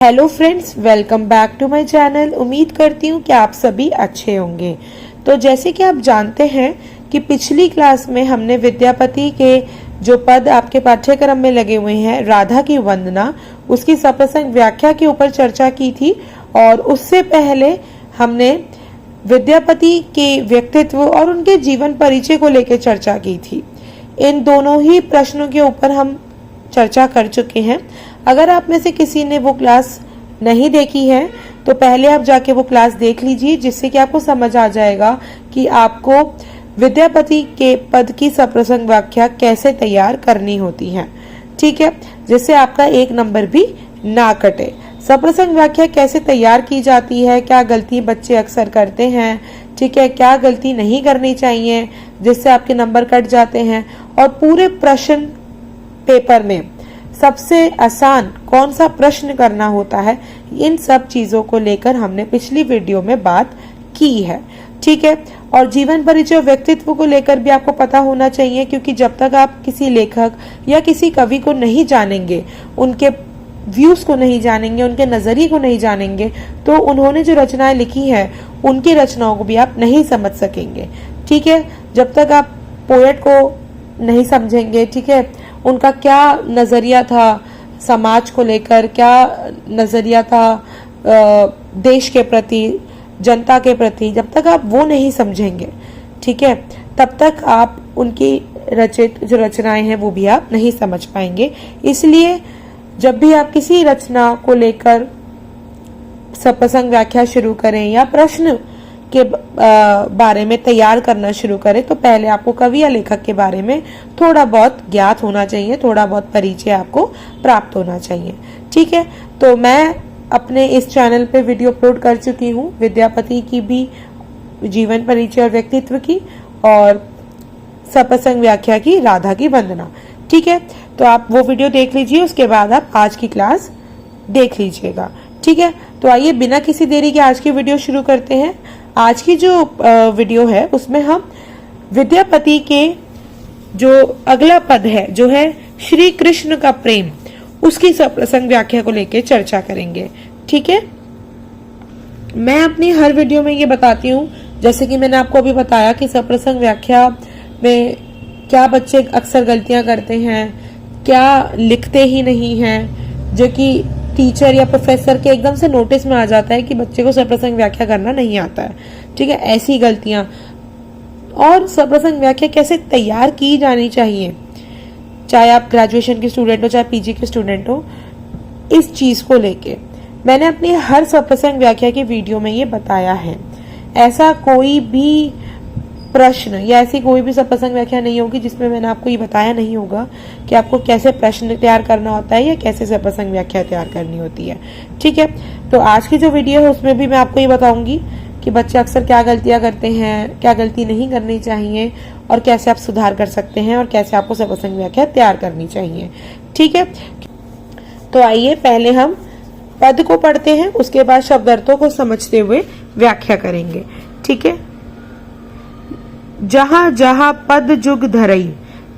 Hello friends, welcome back to my channel. उम्मीद करती हूँ कि आप सभी अच्छे होंगे। तो जैसे कि आप जानते हैं कि पिछली क्लास में हमने विद्यापति के जो पद आपके पाठ्यक्रम में लगे हुए हैं, राधा की वंदना, उसकी सप्रसंग व्याख्या के ऊपर चर्चा की थी। और उससे पहले हमने विद्यापति के व्यक्तित्व और उनके जीवन परिचय को लेकर चर्चा की थी। इन दोनों ही प्रश्नों के ऊपर हम चर्चा कर चुके हैं। अगर आप में से किसी ने वो क्लास नहीं देखी है तो पहले आप जाके वो क्लास देख लीजिए, जिससे कि आपको समझ आ जाएगा कि आपको विद्यापति के पद की सप्रसंग व्याख्या कैसे तैयार करनी होती है। ठीक है, जिससे आपका एक नंबर भी ना कटे। सप्रसंग व्याख्या कैसे तैयार की जाती है, क्या गलती बच्चे अक्सर करते हैं, ठीक है, क्या गलती नहीं करनी चाहिए जिससे आपके नंबर कट जाते हैं, और पूरे प्रश्न पेपर में सबसे आसान कौन सा प्रश्न करना होता है, इन सब चीजों को लेकर हमने पिछली वीडियो में बात की है। ठीक है, और जीवन परिचय और व्यक्तित्व को लेकर भी आपको पता होना चाहिए, क्योंकि जब तक आप किसी लेखक या किसी कवि को नहीं जानेंगे, उनके व्यूज को नहीं जानेंगे, उनके नजरिए को नहीं जानेंगे, तो उन्होंने जो रचनाएं लिखी है उनकी रचनाओं को भी आप नहीं समझ सकेंगे। ठीक है, जब तक आप पोएट को नहीं समझेंगे, ठीक है, उनका क्या नजरिया था समाज को लेकर, क्या नजरिया था देश के प्रति, जनता के प्रति, जब तक आप वो नहीं समझेंगे, ठीक है, तब तक आप उनकी रचित जो रचनाएं हैं वो भी आप नहीं समझ पाएंगे। इसलिए जब भी आप किसी रचना को लेकर सप्रसंग व्याख्या शुरू करें या प्रश्न के बारे में तैयार करना शुरू करें, तो पहले आपको कवि या लेखक के बारे में थोड़ा बहुत ज्ञात होना चाहिए, थोड़ा बहुत परिचय आपको प्राप्त होना चाहिए। ठीक है, तो मैं अपने इस चैनल पे वीडियो अपलोड कर चुकी हूँ विद्यापति की भी जीवन परिचय और व्यक्तित्व की, और सप्रसंग व्याख्या की, राधा की वंदना। ठीक है, तो आप वो वीडियो देख लीजिए, उसके बाद आप आज की क्लास देख लीजिएगा। ठीक है, तो आइए बिना किसी देरी के आज की वीडियो शुरू करते हैं। आज की जो वीडियो है उसमें हम विद्यापति के जो अगला पद है, जो है श्री कृष्ण का प्रेम, उसकी सप्रसंग व्याख्या को लेकर चर्चा करेंगे। ठीक है, मैं अपनी हर वीडियो में ये बताती हूँ, जैसे कि मैंने आपको अभी बताया कि सप्रसंग व्याख्या में क्या बच्चे अक्सर गलतियां करते हैं, क्या लिखते ही नहीं हैं, जो कि टीचर या प्रोफेसर के एकदम से नोटिस में आ जाता है कि बच्चे को सप्रसंग व्याख्या करना नहीं आता है। ठीक है, ऐसी गलतियां, और सप्रसंग व्याख्या कैसे तैयार की जानी चाहिए, चाहे आप ग्रेजुएशन के स्टूडेंट हो चाहे पीजी के स्टूडेंट हो, इस चीज को लेके मैंने अपनी हर सप्रसंग व्याख्या की वीडियो में ये बताया है। ऐसा कोई भी प्रश्न या ऐसी कोई भी सप्रसंग व्याख्या नहीं होगी जिसमें मैंने आपको ये बताया नहीं होगा कि आपको कैसे प्रश्न तैयार करना होता है या कैसे सप्रसंग व्याख्या तैयार करनी होती है। ठीक है, तो आज की जो वीडियो है उसमें भी मैं आपको ये बताऊंगी कि बच्चे अक्सर क्या गलतियां करते हैं, क्या गलती नहीं करनी चाहिए, और कैसे आप सुधार कर सकते हैं, और कैसे आपको सप्रसंग व्याख्या तैयार करनी चाहिए। ठीक है, तो आइए पहले हम पद को पढ़ते हैं, उसके बाद शब्दार्थों को समझते हुए व्याख्या करेंगे। ठीक है, जहाँ जहाँ पद जुग धरई,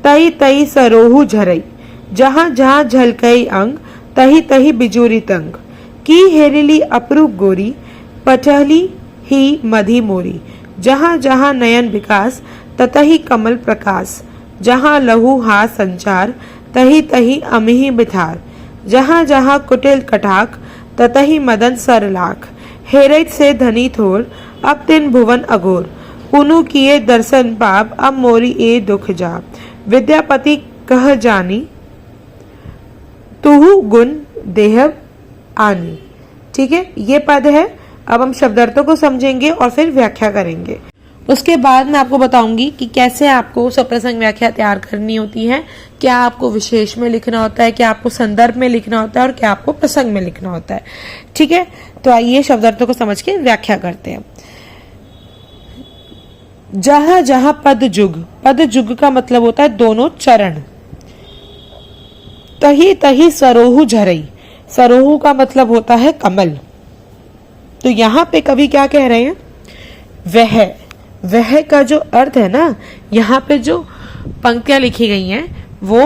तई तई सरोहु झरई, जहाँ जहाँ झलकई अंग, तही तही बिजूरी तंग, की हेरिली अपरूप गोरी, पटहली ही मधी मोरी, जहाँ जहाँ नयन विकास, ततही कमल प्रकाश, जहाँ लहू हा संचार, तही तही अमिहि बिथार, जहाँ जहाँ कुटिल कटाक, ततही मदन सरलाख, हेरैत से धनी थोर, अब तिन भुवन अघोर, पुनु किए दर्शन पाप, अब मोरी ए दुख जा, विद्यापति कह जानी, तुहु गुण देह आनी। ठीक है, ये पद है। अब हम शब्दार्थों को समझेंगे और फिर व्याख्या करेंगे। उसके बाद मैं आपको बताऊंगी कि कैसे आपको सप्रसंग व्याख्या तैयार करनी होती है, क्या आपको विशेष में लिखना होता है, क्या आपको संदर्भ में लिखना होता है, और क्या आपको प्रसंग में लिखना होता है। ठीक है, तो आइए शब्दार्थों को समझ के व्याख्या करते हैं। जहां जहां पद जुग का मतलब होता है दोनों चरण। तही तही सरोहु झरई, सरोहु का मतलब होता है कमल। तो यहाँ पे कवि क्या कह रहे हैं, वह का जो अर्थ है ना, यहाँ पे जो पंक्तियां लिखी गई हैं वो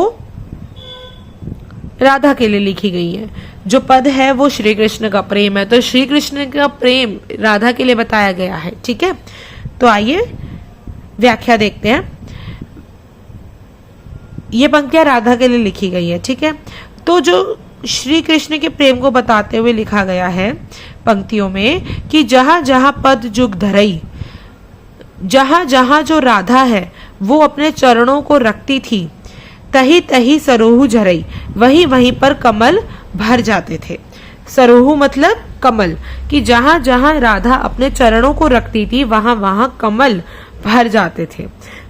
राधा के लिए लिखी गई है। जो पद है वो श्री कृष्ण का प्रेम है, तो श्री कृष्ण का प्रेम राधा के लिए बताया गया है। ठीक है, तो आइए व्याख्या देखते हैं। ये पंक्तियां राधा के लिए लिखी गई है। ठीक है, तो जो श्री कृष्ण के प्रेम को बताते हुए लिखा गया है पंक्तियों में कि जहां जहां पद जुग धरई, जहां जहां जो राधा है वो अपने चरणों को रखती थी, तही तही सरोहु झरई, वहीं वहीं पर कमल भर जाते थे। सरोहु मतलब कमल, कि जहां जहां राधा अपने चरणों को रखती थी वहां वहां कमल भर जाते थे।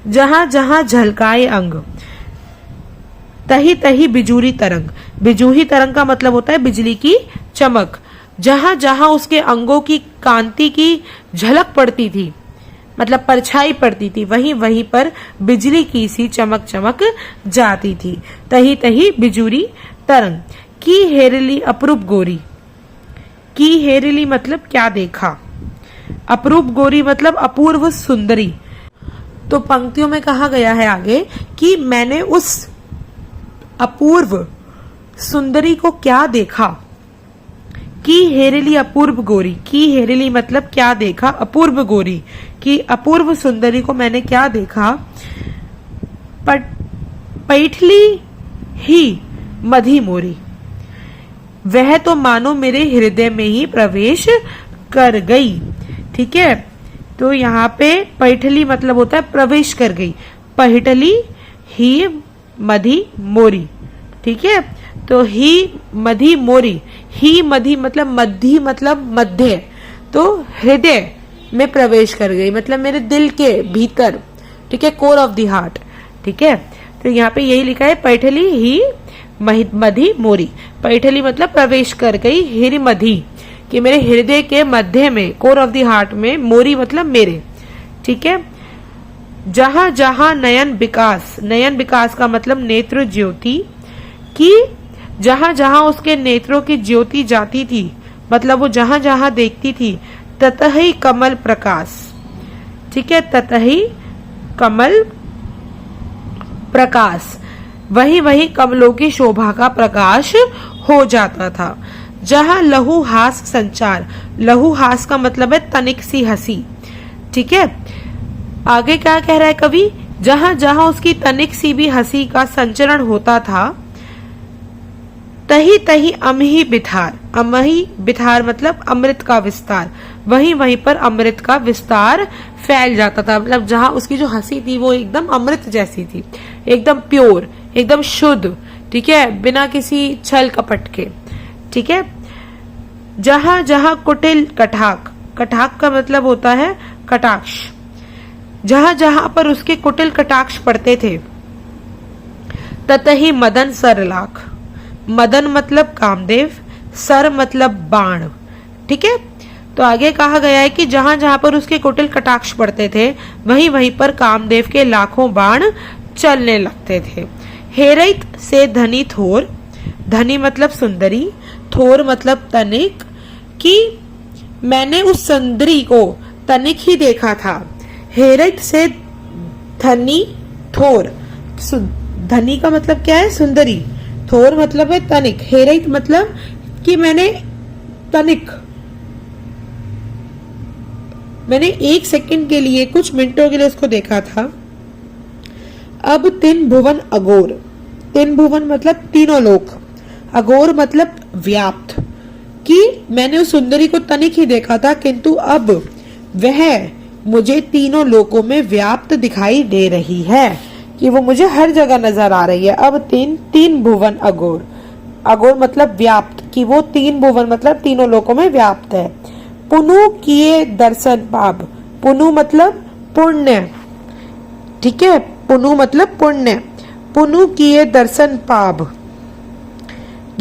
जहां जहां झलकाए अंग, तही तही बिजूरी तरंग, बिजूही तरंग का मतलब होता है बिजली की चमक। जहां जहां उसके अंगों की कांति की झलक पड़ती थी, मतलब परछाई पड़ती थी, वहीं वहीं पर बिजली की सी चमक चमक जाती थी। तही तही बिजूरी तरंग। की हेरली अपरूप गोरी, की हेरली मतलब क्या देखा, अपरूप गोरी मतलब अपूर्व सुंदरी। तो पंक्तियों में कहा गया है आगे कि मैंने उस अपूर्व सुंदरी को क्या देखा। की हेरली अपूर्व गोरी, की हेरली मतलब क्या देखा, अपूर्व गोरी की अपूर्व सुंदरी को मैंने क्या देखा। पैठली ही मधी मोरी, वह तो मानो मेरे हृदय में ही प्रवेश कर गई। ठीक है, तो यहाँ पे पैठली मतलब होता है प्रवेश कर गई, पैठली ही मधी मोरी। ठीक है, तो ही मधी मोरी, ही मधी मतलब मधी मतलब मध्य, तो हृदय में प्रवेश कर गई मतलब मेरे दिल के भीतर। ठीक है, कोर ऑफ द हार्ट। ठीक है, तो यहाँ पे यही लिखा है पैठली ही मधी मोरी, पैठली मतलब प्रवेश कर गई, हिर मधी कि मेरे हृदय के मध्य में, कोर ऑफ द हार्ट में, मोरी मतलब मेरे। ठीक है, जहां जहां नयन विकास, नयन विकास का मतलब नेत्र ज्योति, कि जहां जहां उसके नेत्रों की ज्योति जाती थी, मतलब वो जहां जहां देखती थी, ततहि कमल प्रकाश। ठीक है, ततहि कमल प्रकाश, वही वही कमलों की शोभा का प्रकाश हो जाता था। जहां लहू हास संचार, लहू हास का मतलब है तनिक सी हंसी। ठीक है, आगे क्या कह रहा है कवि, जहां जहां उसकी तनिक सी भी हंसी का संचरण होता था, तही तही अमही बिथार, अमही बिथार मतलब अमृत का विस्तार, वहीं वहीं पर अमृत का विस्तार फैल जाता था। मतलब जहां उसकी जो हंसी थी वो एकदम अमृत जैसी थी, एकदम प्योर, एकदम शुद्ध। ठीक है, बिना किसी छल कपट के। ठीक है, जहां जहां कुटिल कटाक, कटाक का मतलब होता है कटाक्ष, जहां जहां पर उसके कुटिल कटाक्ष पड़ते थे, ततहि मदन सरलाख, मदन मतलब कामदेव, सर मतलब बाण। ठीक है, तो आगे कहा गया है कि जहां जहां पर उसके कुटिल कटाक्ष पड़ते थे वहीं वहीं पर कामदेव के लाखों बाण चलने लगते थे। हेरैत से धनी थोर, धनी मतलब सुंदरी, थोर मतलब तनिक, कि मैंने उस सुंदरी को तनिक ही देखा था। हेरैत से धनी थोर, धनी का मतलब क्या है, सुंदरी, थोर मतलब है तनिक, हेरैत मतलब कि मैंने तनिक, मैंने एक सेकंड के लिए, कुछ मिनटों के लिए उसको देखा था। अब तीन भुवन अगोर, तीन भुवन मतलब तीनों लोक, अगोर मतलब व्याप्त, कि मैंने उस सुंदरी को तनिक ही देखा था किंतु अब वह मुझे तीनों लोकों में व्याप्त दिखाई दे रही है, कि वो मुझे हर जगह नजर आ रही है। अब तीन भुवन अगोर, अगोर मतलब व्याप्त, कि वो तीन भुवन मतलब तीनों लोकों में व्याप्त है। पुनु किए दर्शन पाप, पुनु मतलब पुण्य। ठीक है, पुनु मतलब पुण्य, पुनु किए दर्शन पाप,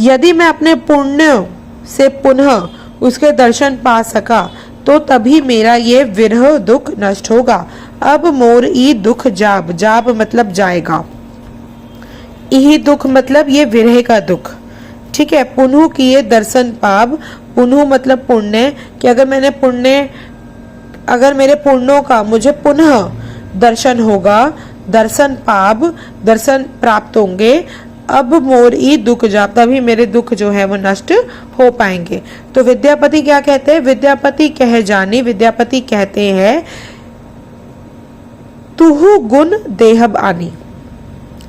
यदि मैं अपने पुण्य से पुनः उसके दर्शन पा सका तो तभी मेरा ये विरह दुख नष्ट होगा। अब मोर ई दुख जाब, जाब मतलब जाएगा, ई दुख मतलब ये विरह का दुख। ठीक है, पुनः किए दर्शन पाप, पुनः मतलब पुण्य, कि अगर मैंने पुण्य, अगर मेरे पुण्यों का मुझे पुनः दर्शन होगा, दर्शन पाप दर्शन प्राप्त होंगे, अब मोरी दुख जा, तभी मेरे दुख जो है वो नष्ट हो पाएंगे। तो विद्यापति क्या कहते हैं? विद्यापति कह जानी, विद्यापति कहते हैं तुहु गुण देहब आनी।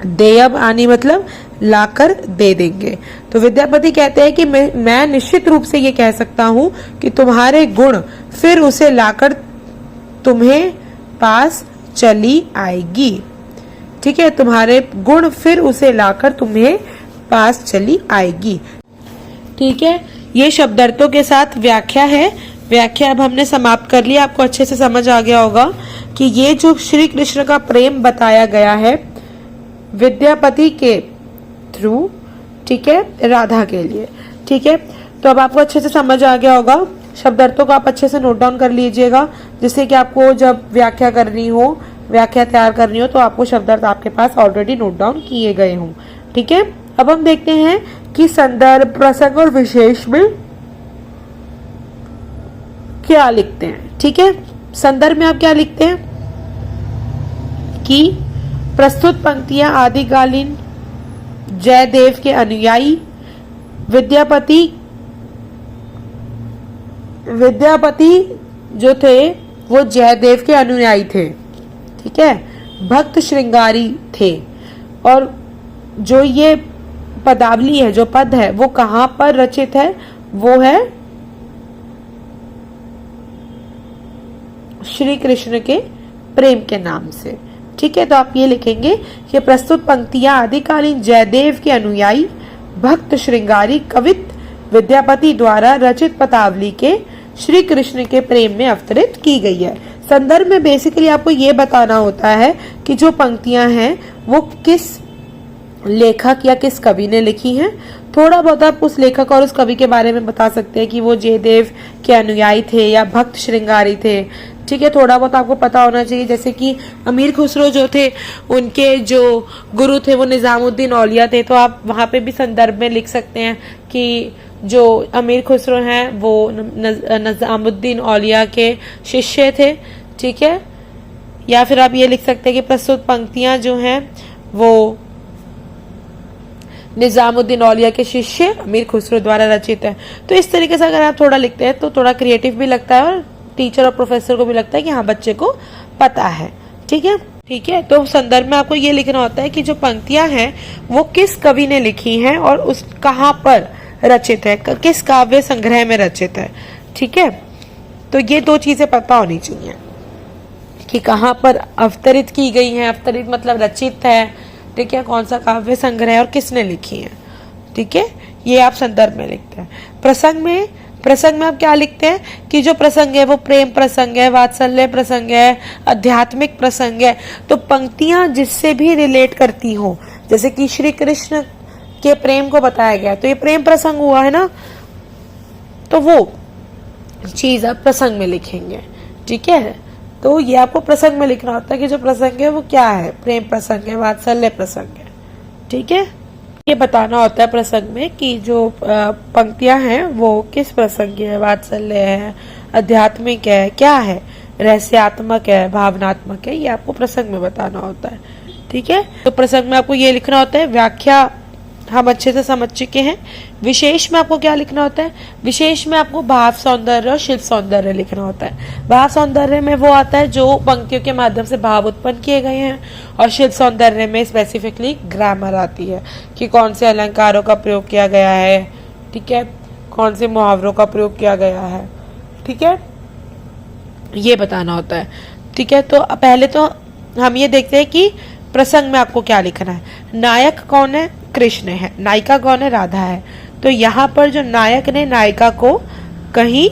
देयब आनी मतलब लाकर दे देंगे। तो विद्यापति कहते हैं कि मैं निश्चित रूप से ये कह सकता हूं कि तुम्हारे गुण फिर उसे लाकर तुम्हें पास चली आएगी। ठीक है, तुम्हारे गुण फिर उसे लाकर तुम्हें पास चली आएगी। ठीक है, ये शब्दार्थों के साथ व्याख्या है। व्याख्या अब हमने समाप्त कर लिया। आपको अच्छे से समझ आ गया होगा कि ये जो श्री कृष्ण का प्रेम बताया गया है विद्यापति के थ्रू, ठीक है, राधा के लिए। ठीक है, तो अब आपको अच्छे से समझ आ गया होगा। शब्दार्थों को आप अच्छे से नोट डाउन कर लीजिएगा, जिससे कि आपको जब व्याख्या करनी हो, व्याख्या तैयार करनी हो, तो आपको शब्दार्थ आपके पास ऑलरेडी नोट डाउन किए गए हों। ठीक है, अब हम देखते हैं कि संदर्भ, प्रसंग और विशेष में क्या लिखते हैं। ठीक है, संदर्भ में आप क्या लिखते हैं कि प्रस्तुत पंक्तियां आदिकालीन जयदेव के अनुयायी विद्यापति जो थे वो जयदेव के अनुयायी थे। ठीक है, भक्त श्रृंगारी थे। और जो ये पदावली है, जो पद है, वो कहां पर रचित है? वो है श्री कृष्ण के प्रेम के नाम से। ठीक है, तो आप ये लिखेंगे कि प्रस्तुत पंक्तियां आदिकालीन जयदेव के अनुयायी भक्त श्रृंगारी कवित विद्यापति द्वारा रचित पदावली के श्री कृष्ण के प्रेम में अवतरित की गई है। संदर्भ में बेसिकली आपको ये बताना होता है कि जो पंक्तियां हैं वो किस लेखक या किस कवि ने लिखी हैं। थोड़ा बहुत आप उस लेखक और उस कवि के बारे में बता सकते हैं कि वो जयदेव के अनुयायी थे या भक्त श्रृंगारी थे। ठीक है, थोड़ा बहुत आपको पता होना चाहिए। जैसे कि अमीर खुसरो जो थे, उनके जो गुरु थे वो निजामुद्दीन औलिया थे, तो आप वहां पे भी संदर्भ में लिख सकते हैं कि जो अमीर खुसरो हैं वो निजामुद्दीन औलिया के शिष्य थे। ठीक है, या फिर आप ये लिख सकते हैं कि प्रस्तुत पंक्तियां जो हैं वो निजामुद्दीन औलिया के शिष्य अमीर खुसरो द्वारा रचित है। तो इस तरीके से अगर आप थोड़ा लिखते हैं तो थोड़ा क्रिएटिव भी लगता है और टीचर और प्रोफेसर को भी लगता है कि हाँ, बच्चे को पता है। ठीक है, ठीक है, तो संदर्भ में आपको ये लिखना होता है कि जो पंक्तियां हैं वो किस कवि ने लिखी हैं और उस कहाँ पर रचित है, किस काव्य संग्रह में रचित है। ठीक है, तो ये दो चीजें पता होनी चाहिए कि कहाँ पर अवतरित की गई है। अवतरित मतलब रचित है। ठीक है, कौन सा काव्य संग्रह है और किसने लिखी है। ठीक है, ये आप संदर्भ में लिखते हैं। प्रसंग में आप क्या लिखते हैं कि जो प्रसंग है वो प्रेम प्रसंग है, वात्सल्य प्रसंग है, आध्यात्मिक प्रसंग है। तो पंक्तियां जिससे भी रिलेट करती हो, जैसे कि श्री कृष्ण के प्रेम को बताया गया तो ये प्रेम प्रसंग हुआ है ना, तो वो चीज आप प्रसंग में लिखेंगे। ठीक है, तो ये आपको प्रसंग में लिखना होता है कि जो प्रसंग है वो क्या है, प्रेम प्रसंग है, वात्सल्य प्रसंग है। ठीक है, ये बताना होता है प्रसंग में कि जो पंक्तियां हैं वो किस प्रसंग की है, वात्सल्य है, आध्यात्मिक है, क्या है, रहस्यात्मक है, भावनात्मक है, ये आपको प्रसंग में बताना होता है। ठीक है, तो प्रसंग में आपको ये लिखना होता है। व्याख्या हम अच्छे से समझ चुके हैं। विशेष में आपको क्या लिखना होता है? विशेष में आपको भाव सौंदर्य और शिल्प सौंदर्य लिखना होता है। भाव सौंदर्य में वो आता है जो पंक्तियों के माध्यम से भाव उत्पन्न किए गए हैं, और शिल्प सौंदर्य में स्पेसिफिकली ग्रामर आती है कि कौन से अलंकारों का प्रयोग किया गया है। ठीक है, कौन से मुहावरों का प्रयोग किया गया है। ठीक है, ये बताना होता है। ठीक है, तो पहले तो हम ये देखते हैं कि प्रसंग में आपको क्या लिखना है। नायक कौन है? कृष्ण है। नायिका कौन है? राधा है। तो यहाँ पर जो नायक ने नायिका को कहीं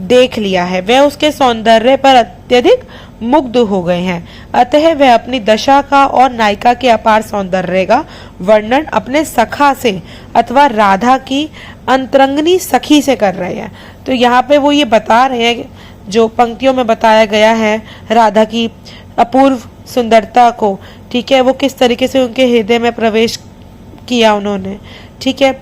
देख लिया है, वह उसके सौंदर्य पर अत्यधिक मुग्ध हो गए हैं, अतः वह अपनी दशा का और नायिका के अपार सौंदर्य का वर्णन अपने सखा से अथवा राधा की अंतरंगनी सखी से कर रहे हैं। तो यहाँ पे वो ये बता रहे हैं, जो पंक्तियों में बताया गया है राधा की अपूर्व सुंदरता को, ठीक है, वो किस तरीके से उनके हृदय में प्रवेश किया उन्होंने। ठीक है,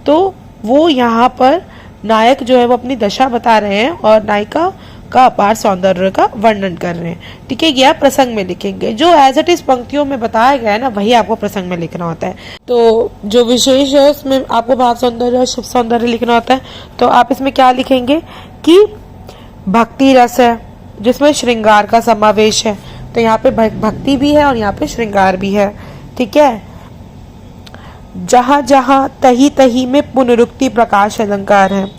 तो वो यहाँ पर नायक जो है वो अपनी दशा बता रहे हैं और नायिका का अपार सौंदर्य का वर्णन कर रहे हैं। ठीक है, ये आप प्रसंग में लिखेंगे। जो एज इट इज पंक्तियों में बताया गया है ना, वही आपको प्रसंग में लिखना होता है। तो जो विशेष है उसमें आपको भाव सौंदर्य और शुभ सौंदर्य लिखना होता है। तो आप इसमें क्या लिखेंगे कि भक्ति रस है, जिसमें श्रृंगार का समावेश है। तो यहाँ पे भक्ति भी है और यहाँ पे श्रृंगार भी है। ठीक है, जहां जहां तही तही में पुनरुक्ति प्रकाश अलंकार है।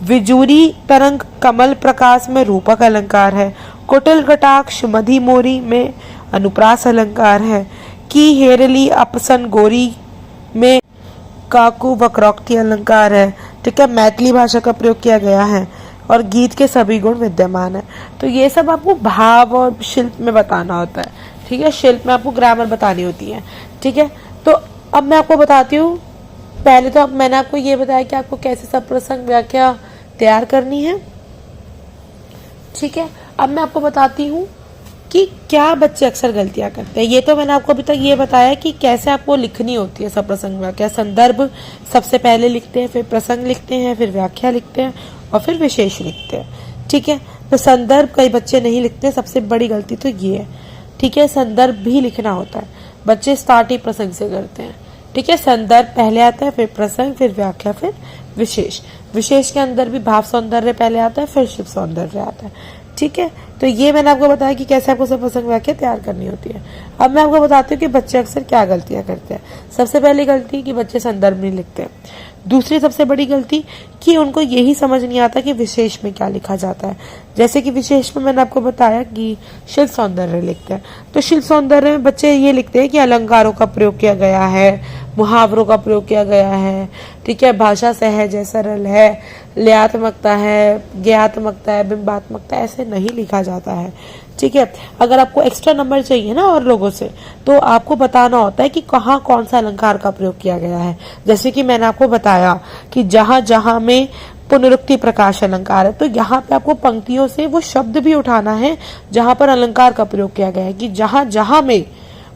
विजूरी तरंग कमल प्रकाश में रूपक अलंकार है। कुटिल कटाक्ष मधि मोरी में अनुप्रास अलंकार है। की हेरली अपसन गोरी में काकु वक्रोक्ति अलंकार है। ठीक है, मैथिली भाषा का प्रयोग किया गया है और गीत के सभी गुण विद्यमान है। तो ये सब आपको भाव और शिल्प में बताना होता है। ठीक है, शिल्प में आपको ग्रामर बतानी होती है। ठीक है, तो अब मैं आपको बताती हूँ। पहले तो मैंने आपको ये बताया कि आपको कैसे सब प्रसंग व्याख्या तैयार करनी है। ठीक है, अब मैं आपको बताती हूँ कि क्या बच्चे अक्सर गलतियां करते हैं। ये तो मैंने आपको अभी तक ये बताया कि कैसे आपको लिखनी होती है सब प्रसंग व्याख्या। संदर्भ सबसे पहले लिखते हैं, फिर प्रसंग लिखते हैं, फिर व्याख्या लिखते हैं और फिर विशेष लिखते हैं। ठीक है, तो संदर्भ कई बच्चे नहीं लिखते, सबसे बड़ी गलती तो ये है। ठीक है, संदर्भ भी लिखना होता है। बच्चे स्टार्ट ही प्रसंग से करते हैं। ठीक है, संदर्भ पहले आता है, फिर प्रसंग, फिर व्याख्या, फिर विशेष। विशेष के अंदर भी भाव सौंदर्य पहले आता है, फिर शुभ सौंदर्य आता है। ठीक है, तो ये मैंने आपको बताया कि कैसे आपको सब प्रसंग व्याख्या तैयार करनी होती है। अब मैं आपको बताती हूँ कि बच्चे अक्सर क्या गलतियां करते हैं। सबसे पहली गलती कि बच्चे संदर्भ नहीं लिखते। दूसरी सबसे बड़ी गलती कि उनको यही समझ नहीं आता कि विशेष में क्या लिखा जाता है। जैसे कि विशेष में मैंने आपको बताया कि शिल्प सौंदर्य लिखते हैं, तो शिल्प सौंदर्य में बच्चे ये लिखते हैं कि अलंकारों का प्रयोग किया गया है, मुहावरों का प्रयोग किया गया है। ठीक है, भाषा सहज है, सरल है, लयात्मकता है, ज्ञात्मकता है, बिंबात्मकता, ऐसे नहीं लिखा जाता है। ठीक है, अगर आपको एक्स्ट्रा नंबर चाहिए ना और लोगों से, तो आपको बताना होता है कि कहाँ कौन सा अलंकार का प्रयोग किया गया है। जैसे कि मैंने आपको बताया कि जहां जहां में पुनरुक्ति प्रकाश अलंकार है, तो यहाँ पे आपको पंक्तियों से वो शब्द भी उठाना है जहां पर अलंकार का प्रयोग किया गया है, कि जहां जहां में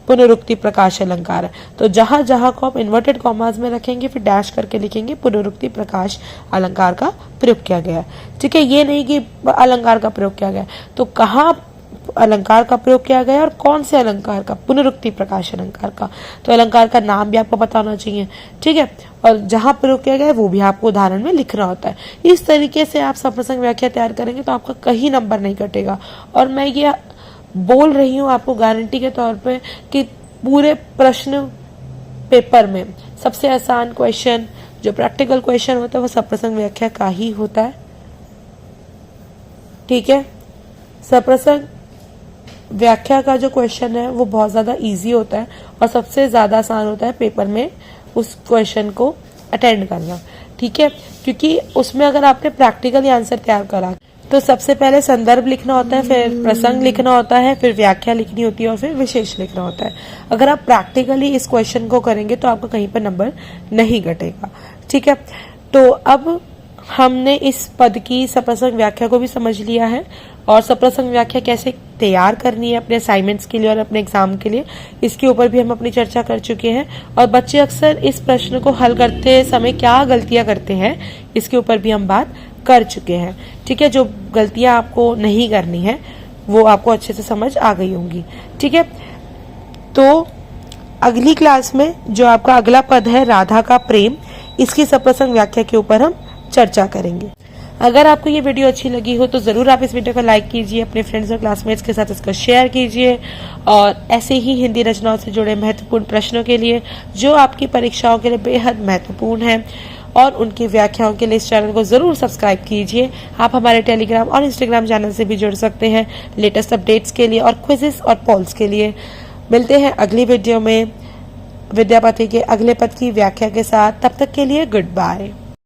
पुनरुक्ति प्रकाश अलंकार है। तो जहां जहां को आप इन्वर्टेड कॉमास में रखेंगे, फिर डैश करके लिखेंगे पुनरुक्ति प्रकाश अलंकार का प्रयोग किया गया है। ठीक है, ये नहीं कि अलंकार का प्रयोग किया गया, तो कहाँ अलंकार का प्रयोग किया गया और कौन से अलंकार का, पुनरुक्ति प्रकाश अलंकार का। तो अलंकार का नाम भी आपको पता होना चाहिए। ठीक है, और जहां प्रयोग किया गया है वो भी आपको उदाहरण में लिखना होता है। इस तरीके से आप सप्रसंग व्याख्या तैयार करेंगे तो आपका कहीं नंबर नहीं कटेगा। और मैं ये बोल रही हूँ आपको गारंटी के तौर पे कि पूरे प्रश्न पेपर में सबसे आसान क्वेश्चन, जो प्रैक्टिकल क्वेश्चन होता है, वो सप्रसंग व्याख्या का ही होता है। ठीक है, सप्रसंग व्याख्या का जो क्वेश्चन है वो बहुत ज्यादा इजी होता है और सबसे ज्यादा आसान होता है पेपर में उस क्वेश्चन को अटेंड करना। ठीक है, क्योंकि उसमें अगर आपने प्रैक्टिकली आंसर तैयार करा तो सबसे पहले संदर्भ लिखना होता है, फिर प्रसंग लिखना होता है, फिर व्याख्या लिखनी होती है और फिर विशेष लिखना होता है। अगर आप प्रैक्टिकली इस क्वेश्चन को करेंगे तो आपका कहीं पर नंबर नहीं घटेगा। ठीक है, तो अब हमने इस पद की सप्रसंग व्याख्या को भी समझ लिया है और सप्रसंग व्याख्या कैसे तैयार करनी है अपने असाइनमेंट्स के लिए और अपने एग्जाम के लिए, इसके ऊपर भी हम अपनी चर्चा कर चुके हैं। और बच्चे अक्सर इस प्रश्न को हल करते समय क्या गलतियां करते हैं, इसके ऊपर भी हम बात कर चुके हैं। ठीक है, जो गलतियां आपको नहीं करनी है वो आपको अच्छे से समझ आ गई होंगी। ठीक है, तो अगली क्लास में जो आपका अगला पद है राधा का प्रेम, इसकी सप्रसंग व्याख्या के ऊपर हम चर्चा करेंगे। अगर आपको ये वीडियो अच्छी लगी हो तो जरूर आप इस वीडियो को लाइक कीजिए, अपने फ्रेंड्स और क्लासमेट्स के साथ इसको शेयर कीजिए और ऐसे ही हिंदी रचनाओं से जुड़े महत्वपूर्ण प्रश्नों के लिए जो आपकी परीक्षाओं के लिए बेहद महत्वपूर्ण है और उनकी व्याख्याओं के लिए इस चैनल को जरूर सब्सक्राइब कीजिए। आप हमारे टेलीग्राम और इंस्टाग्राम चैनल से भी जुड़ सकते हैं लेटेस्ट अपडेट्स के लिए और क्विजेस और पोल्स के लिए। मिलते हैं अगली वीडियो में विद्यापति के अगले पद की व्याख्या के साथ। तब तक के लिए गुड बाय।